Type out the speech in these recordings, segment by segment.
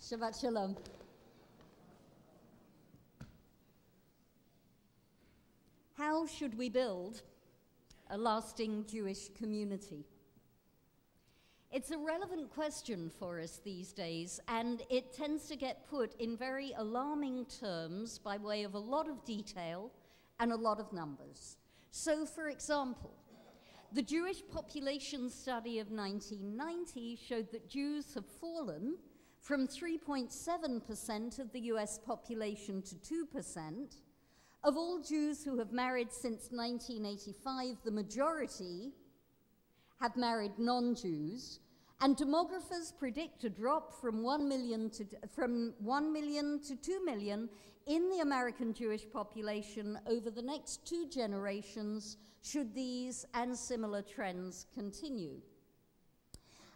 Shabbat Shalom. How should we build a lasting Jewish community? It's a relevant question for us these days, and it tends to get put in very alarming terms by way of a lot of detail and a lot of numbers. So, for example, the Jewish population study of 1990 showed that Jews have fallen from 3.7% of the US population to 2%. Of all Jews who have married since 1985, the majority have married non-Jews, and demographers predict a drop from 1 million to 2 million in the American Jewish population over the next 2 generations should these and similar trends continue.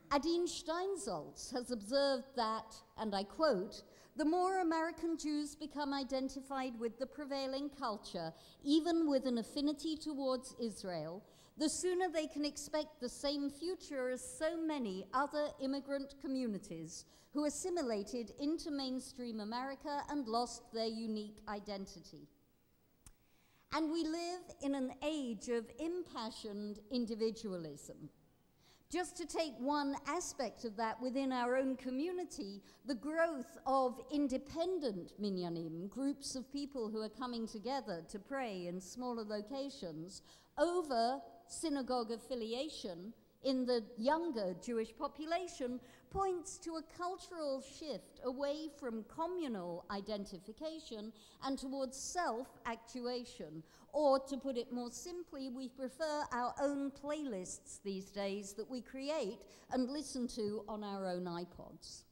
Adin Steinsaltz has observed that, and I quote, "The more American Jews become identified with the prevailing culture, even with an affinity towards Israel, the sooner they can expect the same future as so many other immigrant communities who assimilated into mainstream America and lost their unique identity." And we live in an age of impassioned individualism. Just to take one aspect of that within our own community, the growth of independent minyanim, groups of people who are coming together to pray in smaller locations, over synagogue affiliation in the younger Jewish population, points to a cultural shift away from communal identification and towards self-actuation. Or, to put it more simply, we prefer our own playlists these days that we create and listen to on our own iPods.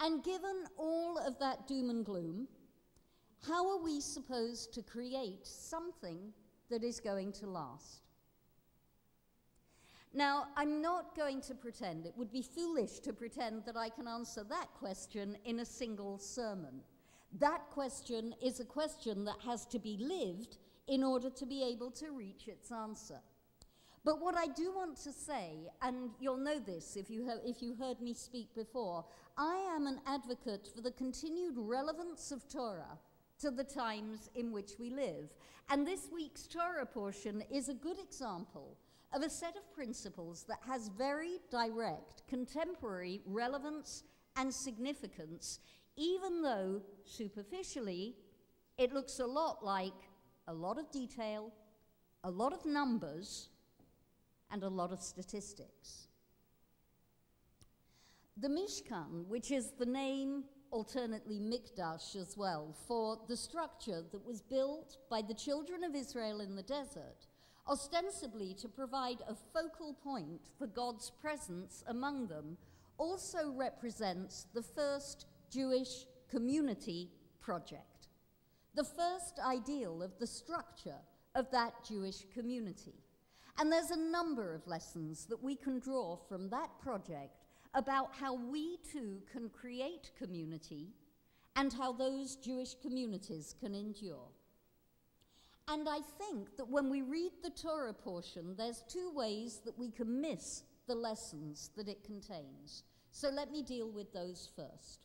And given all of that doom and gloom, how are we supposed to create something that is going to last? Now, I'm not going to pretend, it would be foolish to pretend that I can answer that question in a single sermon. That question is a question that has to be lived in order to be able to reach its answer. But what I do want to say, and you'll know this if you heard me speak before, I am an advocate for the continued relevance of Torah to the times in which we live. And this week's Torah portion is a good example of a set of principles that has very direct, contemporary relevance and significance, even though, superficially, it looks a lot like a lot of detail, a lot of numbers, and a lot of statistics. The Mishkan, which is the name, alternately Mikdash as well, for the structure that was built by the children of Israel in the desert, ostensibly to provide a focal point for God's presence among them, also represents the first Jewish community project, the first ideal of the structure of that Jewish community. And there's a number of lessons that we can draw from that project about how we too can create community and how those Jewish communities can endure. And I think that when we read the Torah portion, there's 2 ways that we can miss the lessons that it contains. So let me deal with those first.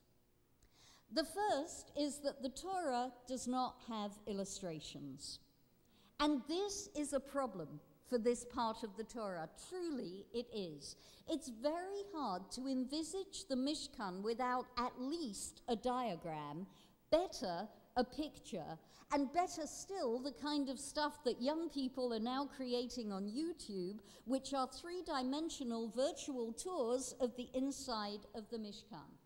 The first is that the Torah does not have illustrations. And this is a problem for this part of the Torah. Truly, it is. It's very hard to envisage the Mishkan without at least a diagram, better a picture, and better still, the kind of stuff that young people are now creating on YouTube, which are 3-dimensional virtual tours of the inside of the Mishkan.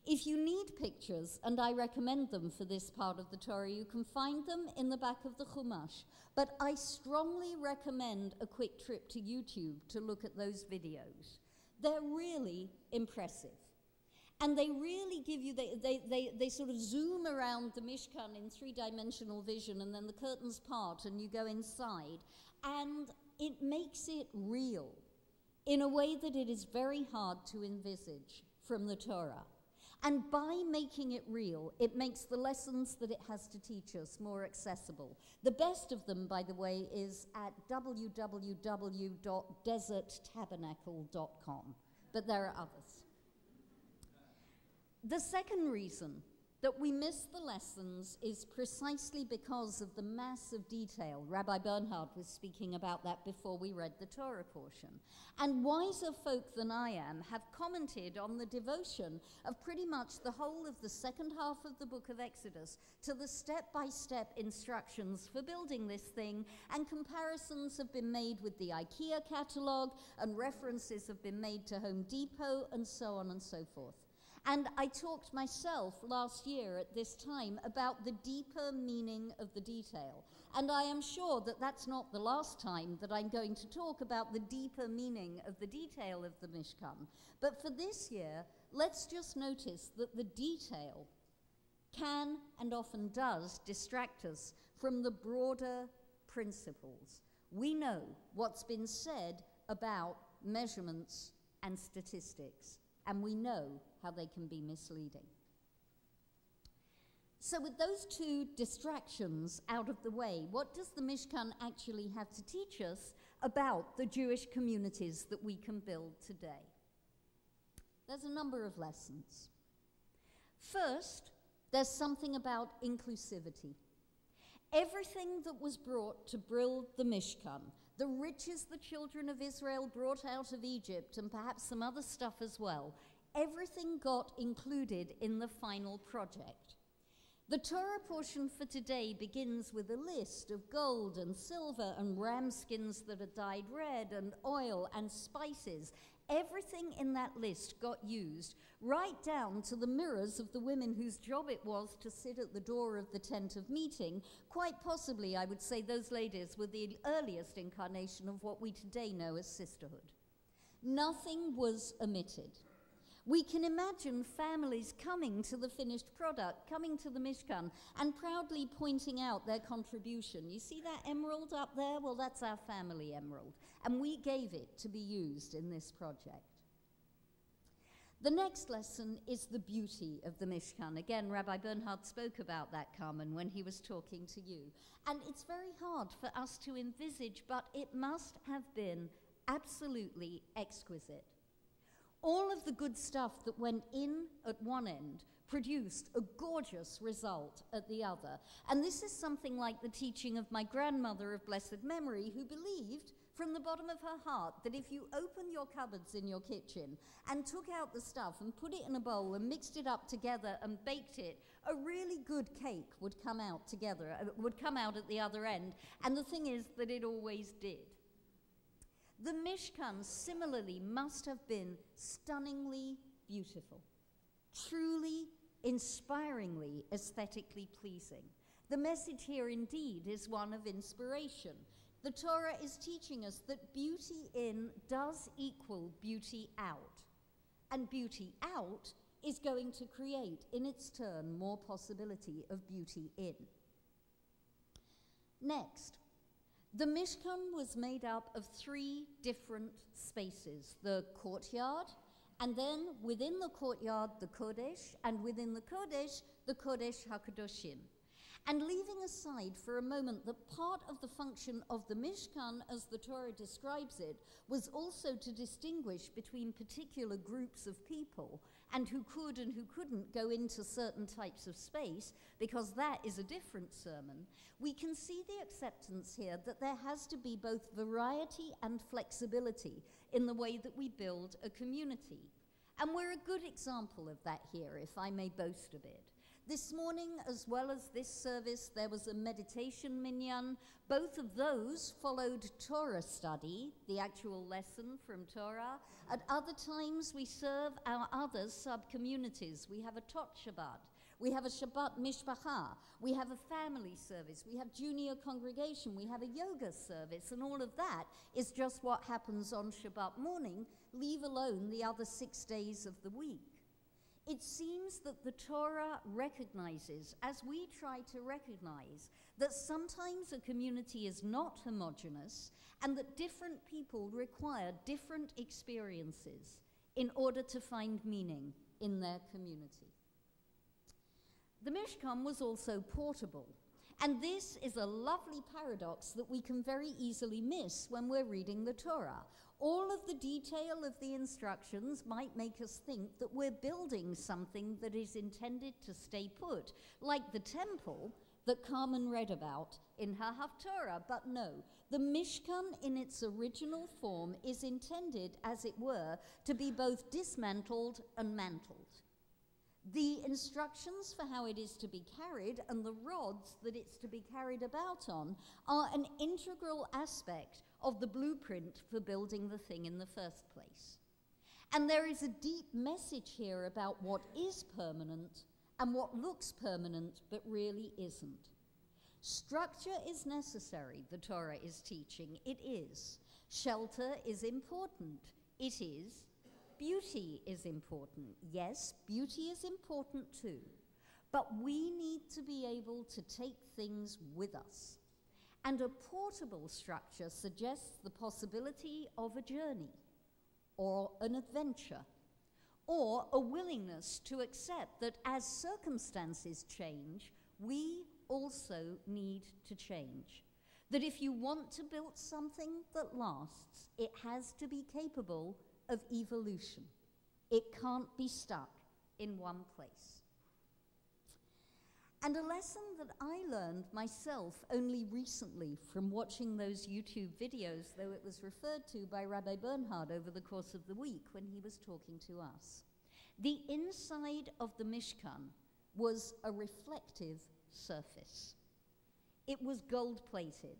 If you need pictures, and I recommend them for this part of the Torah, you can find them in the back of the Chumash. But I strongly recommend a quick trip to YouTube to look at those videos. They're really impressive. And they really give you, they sort of zoom around the Mishkan in 3-dimensional vision, and then the curtains part and you go inside. And it makes it real in a way that it is very hard to envisage from the Torah. And by making it real, it makes the lessons that it has to teach us more accessible. The best of them, by the way, is at www.deserttabernacle.com. But there are others. The second reason that we miss the lessons is precisely because of the mass of detail. Rabbi Bernhard was speaking about that before we read the Torah portion. And wiser folk than I am have commented on the devotion of pretty much the whole of the second half of the book of Exodus to the step-by-step instructions for building this thing, and comparisons have been made with the IKEA catalogue, and references have been made to Home Depot, and so on and so forth. And I talked myself last year at this time about the deeper meaning of the detail. And I am sure that that's not the last time that I'm going to talk about the deeper meaning of the detail of the Mishkan. But for this year, let's just notice that the detail can and often does distract us from the broader principles. We know what's been said about measurements and statistics, and we know how they can be misleading. So with those two distractions out of the way, what does the Mishkan actually have to teach us about the Jewish communities that we can build today? There's a number of lessons. First, there's something about inclusivity. Everything that was brought to build the Mishkan, the riches the children of Israel brought out of Egypt, and perhaps some other stuff as well, everything got included in the final project. The Torah portion for today begins with a list of gold and silver and ram skins that are dyed red, and oil and spices. Everything in that list got used, right down to the mirrors of the women whose job it was to sit at the door of the tent of meeting. Quite possibly, I would say those ladies were the earliest incarnation of what we today know as sisterhood. Nothing was omitted. We can imagine families coming to the finished product, coming to the Mishkan, and proudly pointing out their contribution. You see that emerald up there? Well, that's our family emerald, and we gave it to be used in this project. The next lesson is the beauty of the Mishkan. Again, Rabbi Bernhard spoke about that, Carmen, when he was talking to you. And it's very hard for us to envisage, but it must have been absolutely exquisite. All of the good stuff that went in at one end produced a gorgeous result at the other. And this is something like the teaching of my grandmother of blessed memory, who believed from the bottom of her heart that if you open your cupboards in your kitchen and took out the stuff and put it in a bowl and mixed it up together and baked it, a really good cake would come out together, would come out at the other end. And the thing is that it always did. The Mishkan, similarly, must have been stunningly beautiful, truly, inspiringly, aesthetically pleasing. The message here, indeed, is one of inspiration. The Torah is teaching us that beauty in does equal beauty out, and beauty out is going to create, in its turn, more possibility of beauty in. Next, the Mishkan was made up of 3 different spaces: the courtyard, and then within the courtyard, the Kodesh, and within the Kodesh HaKadoshim. And leaving aside for a moment that part of the function of the Mishkan, as the Torah describes it, was also to distinguish between particular groups of people and who could and who couldn't go into certain types of space, because that is a different sermon, we can see the acceptance here that there has to be both variety and flexibility in the way that we build a community. And we're a good example of that here, if I may boast a bit. This morning, as well as this service, there was a meditation minyan. Both of those followed Torah study, the actual lesson from Torah. At other times, we serve our other sub-communities. We have a Tot Shabbat. We have a Shabbat Mishpacha. We have a family service. We have junior congregation. We have a yoga service. And all of that is just what happens on Shabbat morning, leave alone the other 6 days of the week. It seems that the Torah recognizes, as we try to recognize, that sometimes a community is not homogeneous and that different people require different experiences in order to find meaning in their community. The Mishkan was also portable, and this is a lovely paradox that we can very easily miss when we're reading the Torah. All of the detail of the instructions might make us think that we're building something that is intended to stay put, like the temple that Carmen read about in her Haftarah. But no, the Mishkan in its original form is intended, as it were, to be both dismantled and mantled. The instructions for how it is to be carried and the rods that it's to be carried about on are an integral aspect of the blueprint for building the thing in the first place. And there is a deep message here about what is permanent and what looks permanent but really isn't. Structure is necessary, the Torah is teaching. It is. Shelter is important. It is. Beauty is important. Yes, beauty is important too. But we need to be able to take things with us. And a portable structure suggests the possibility of a journey, or an adventure, or a willingness to accept that as circumstances change, we also need to change. That if you want to build something that lasts, it has to be capable of evolution. It can't be stuck in one place. And a lesson that I learned myself only recently from watching those YouTube videos, though it was referred to by Rabbi Bernhard over the course of the week when he was talking to us. The inside of the Mishkan was a reflective surface. It was gold-plated,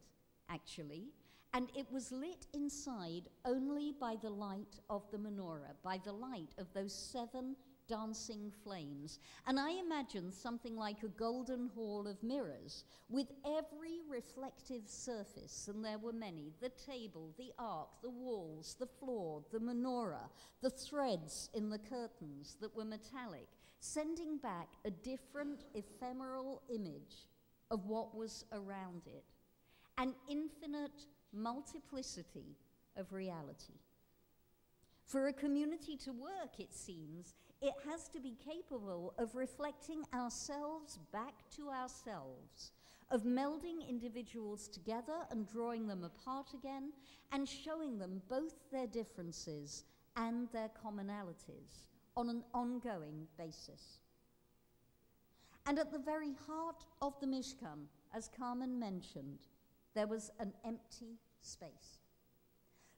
actually, and it was lit inside only by the light of the menorah, by the light of those 7 dancing flames. And I imagine something like a golden hall of mirrors with every reflective surface, and there were many, the table, the ark, the walls, the floor, the menorah, the threads in the curtains that were metallic, sending back a different ephemeral image of what was around it, an infinite multiplicity of reality. For a community to work, it seems, it has to be capable of reflecting ourselves back to ourselves, of melding individuals together and drawing them apart again, and showing them both their differences and their commonalities on an ongoing basis. And at the very heart of the Mishkan, as Carmen mentioned, there was an empty space.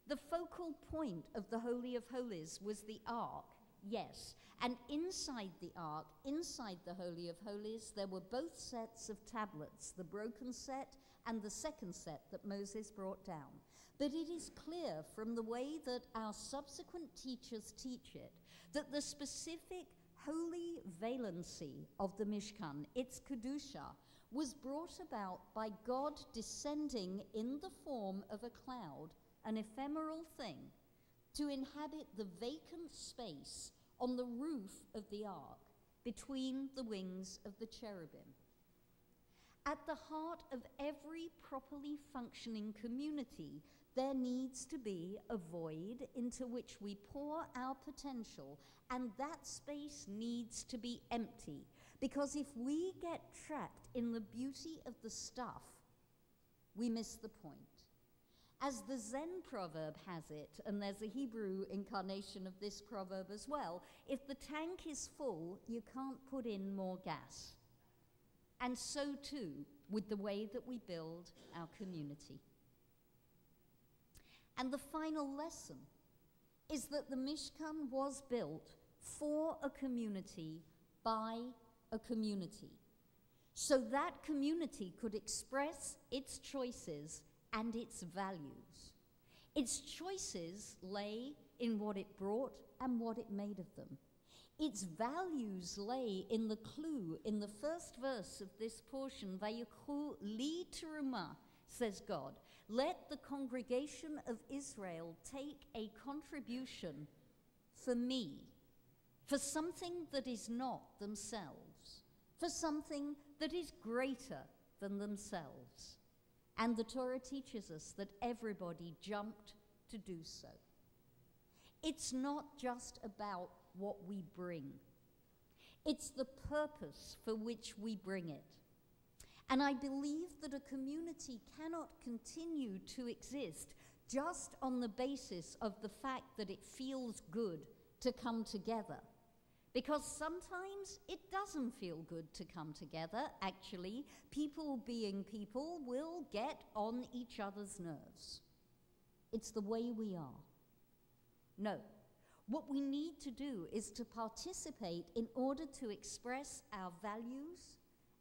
The focal point of the Holy of Holies was the Ark, yes, and inside the Ark, inside the Holy of Holies, there were both sets of tablets, the broken set and the second set that Moses brought down. But it is clear from the way that our subsequent teachers teach it, that the specific holy valency of the Mishkan, its Kedusha, was brought about by God descending in the form of a cloud, an ephemeral thing, to inhabit the vacant space on the roof of the ark between the wings of the cherubim. At the heart of every properly functioning community, there needs to be a void into which we pour our potential, and that space needs to be empty, because if we get trapped in the beauty of the stuff, we miss the point. As the Zen proverb has it, and there's a Hebrew incarnation of this proverb as well, if the tank is full, you can't put in more gas. And so too with the way that we build our community. And the final lesson is that the Mishkan was built for a community by a community, so that community could express its choices and its values. Its choices lay in what it brought and what it made of them. Its values lay in the clue in the first verse of this portion, Vayikhu li teruma, says God. Let the congregation of Israel take a contribution for me, for something that is not themselves, for something that is greater than themselves. And the Torah teaches us that everybody jumped to do so. It's not just about what we bring. It's the purpose for which we bring it. And I believe that a community cannot continue to exist just on the basis of the fact that it feels good to come together. Because sometimes it doesn't feel good to come together. Actually, people being people will get on each other's nerves. It's the way we are. No. What we need to do is to participate in order to express our values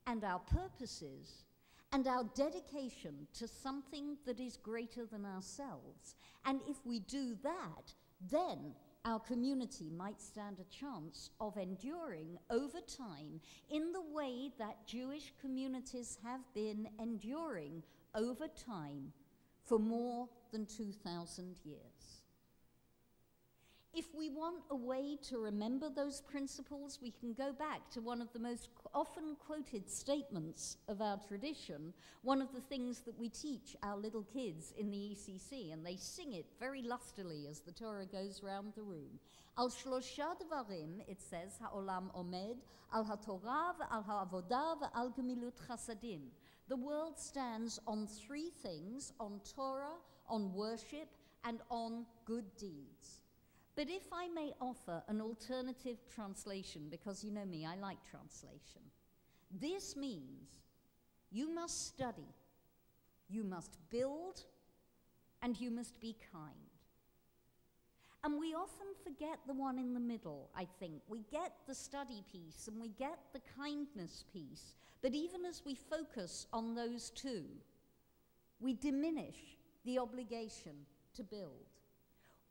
and our purposes and our dedication to something that is greater than ourselves. And if we do that, then our community might stand a chance of enduring over time in the way that Jewish communities have been enduring over time for more than 2,000 years. If we want a way to remember those principles, we can go back to one of the most often quoted statements of our tradition, one of the things that we teach our little kids in the ECC, and they sing it very lustily as the Torah goes round the room. Al shlosha devarim, it says, ha'olam omed, al ha'torah ve'al ha'avodah ve'al gemilut chasadim. The world stands on three things, on Torah, on worship, and on good deeds. But if I may offer an alternative translation, because you know me, I like translation. This means you must study, you must build, and you must be kind. And we often forget the one in the middle, I think. We get the study piece and we get the kindness piece, but even as we focus on those two, we diminish the obligation to build.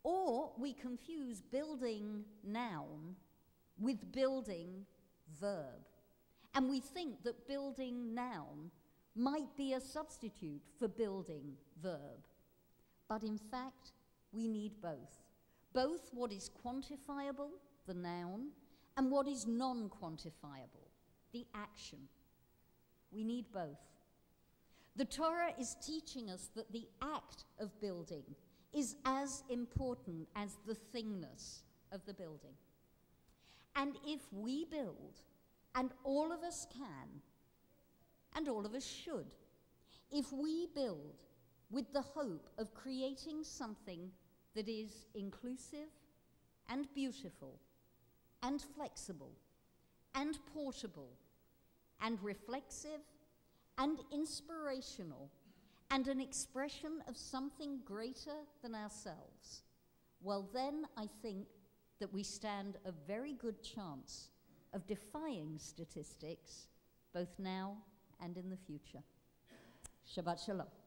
Or we confuse building noun with building verb. And we think that building noun might be a substitute for building verb. But in fact, we need both. Both what is quantifiable, the noun, and what is non-quantifiable, the action. We need both. The Torah is teaching us that the act of building is as important as the thingness of the building. And if we build, and all of us can, and all of us should, if we build with the hope of creating something that is inclusive and beautiful and flexible and portable and reflexive and inspirational and an expression of something greater than ourselves, well then I think that we stand a very good chance of defying statistics both now and in the future. Shabbat Shalom.